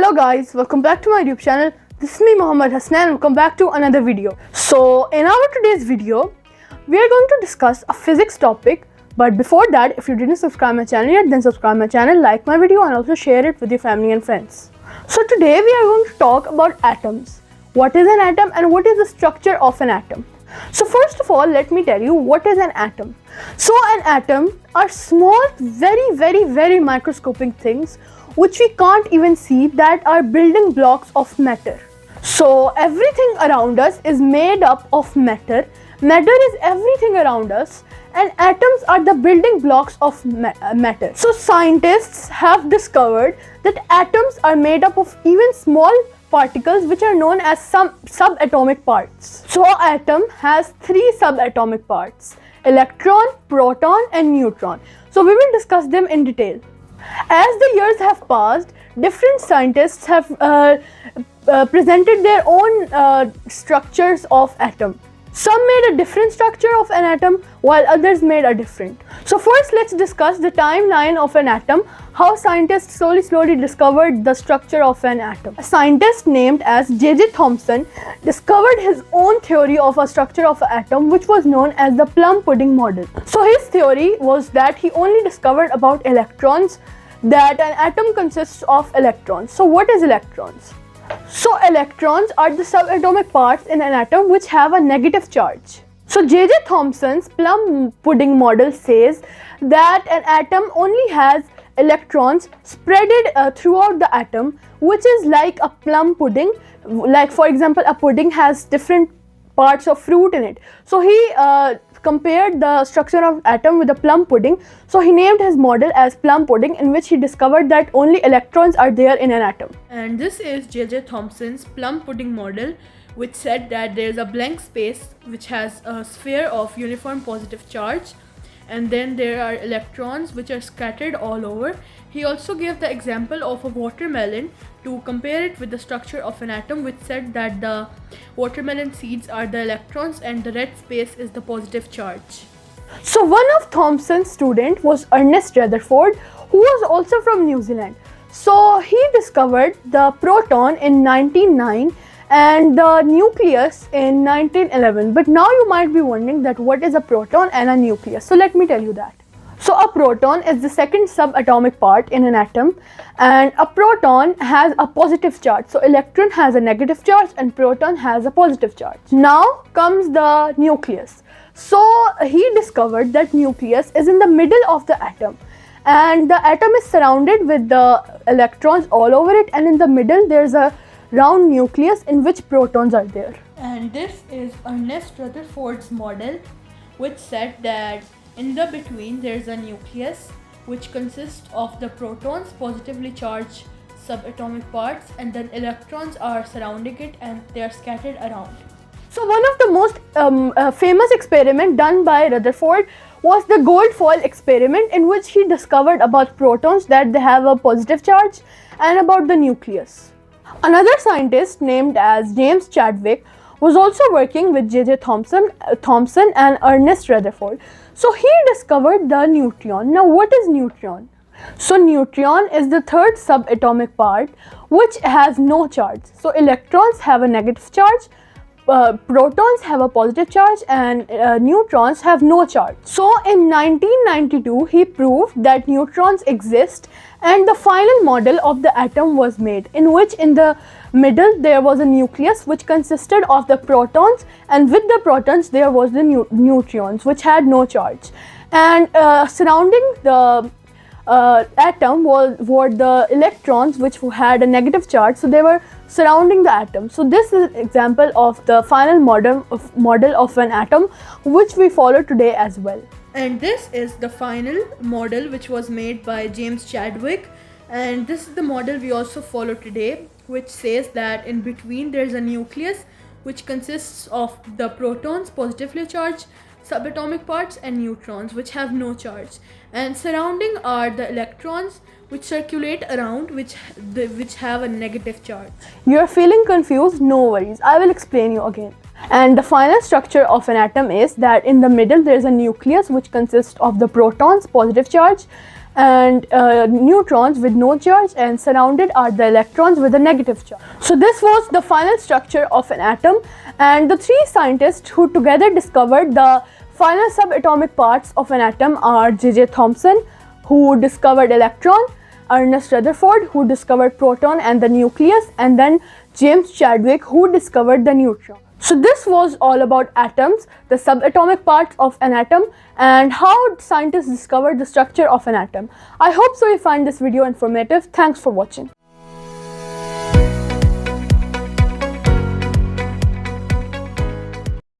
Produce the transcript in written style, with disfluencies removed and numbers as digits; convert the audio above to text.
Hello guys, welcome back to my YouTube channel. This is me Mohammed Hassnain. Welcome back to another video. So in our today's video, we are going to discuss a physics topic. But before that, if you didn't subscribe my channel yet, then subscribe my channel, like my video and also share it with your family and friends. So today we are going to talk about atoms. What is an atom and what is the structure of an atom? So first of all, let me tell you what is an atom. So an atom are small, very microscopic things which we can't even see, that are building blocks of matter. So everything around us is made up of matter. Matter is everything around us and atoms are the building blocks of matter. So scientists have discovered that atoms are made up of even small particles which are known as some subatomic parts. So an atom has three subatomic parts: electron, proton and neutron. So we will discuss them in detail. As the years have passed, different scientists have presented their own structures of atom. Some made a different structure of an atom while others made a different. So first let's discuss the timeline of an atom, how scientists slowly discovered the structure of an atom. A scientist named as J.J. Thomson discovered his own theory of a structure of an atom, which was known as the plum pudding model. So his theory was that he only discovered about electrons, that an atom consists of electrons. So what is electrons? So electrons are the subatomic parts in an atom which have a negative charge. So J.J. Thomson's plum pudding model says that an atom only has electrons spreaded throughout the atom, which is like a plum pudding. Like for example, a pudding has different parts of fruit in it. So he compared the structure of atom with a plum pudding. So he named his model as plum pudding, in which he discovered that only electrons are there in an atom. And this is J.J. Thomson's plum pudding model, which said that there is a blank space which has a sphere of uniform positive charge, and then there are electrons which are scattered all over. He also gave the example of a watermelon to compare it with the structure of an atom, which said that the watermelon seeds are the electrons and the red space is the positive charge. So one of Thomson's students was Ernest Rutherford, who was also from New Zealand. So he discovered the proton in 1909 and the nucleus in 1911. But now you might be wondering that what is a proton and a nucleus. So let me tell you that. So a proton is the second subatomic part in an atom, and a proton has a positive charge. So electron has a negative charge and proton has a positive charge. Now comes the nucleus. So he discovered that nucleus is in the middle of the atom, and the atom is surrounded with the electrons all over it, and in the middle there's a round nucleus in which protons are there. And this is Ernest Rutherford's model, which said that in the between there's a nucleus which consists of the protons, positively charged subatomic parts, and then electrons are surrounding it and they are scattered around. So one of the most famous experiment done by Rutherford was the gold foil experiment, in which he discovered about protons, that they have a positive charge, and about the nucleus. Another scientist named as James Chadwick was also working with J.J. Thomson and Ernest Rutherford. So he discovered the neutron. Now what is neutron? So neutron is the third subatomic part which has no charge. So electrons have a negative charge, protons have a positive charge, and neutrons have no charge. So in 1992 he proved that neutrons exist, and the final model of the atom was made, in which in the middle there was a nucleus which consisted of the protons, and with the protons there was the neutrons which had no charge, and surrounding the atom were the electrons which had a negative charge. So they were surrounding the atom. So this is an example of the final model of an atom, which we follow today as well. And this is the final model which was made by James Chadwick, and this is the model we also follow today, which says that in between there is a nucleus which consists of the protons, positively charged subatomic parts, and neutrons which have no charge, and surrounding are the electrons which circulate around, which have a negative charge. You're feeling confused? No worries, I will explain you again. And the final structure of an atom is that in the middle there is a nucleus which consists of the protons, positive charge, and neutrons with no charge, and surrounded are the electrons with a negative charge. So this was the final structure of an atom, and the three scientists who together discovered the final subatomic parts of an atom are J.J. Thomson, who discovered electron, Ernest Rutherford, who discovered proton and the nucleus, and then James Chadwick, who discovered the neutron. So this was all about atoms, the subatomic parts of an atom, and how scientists discovered the structure of an atom. I hope so you find this video informative. Thanks for watching.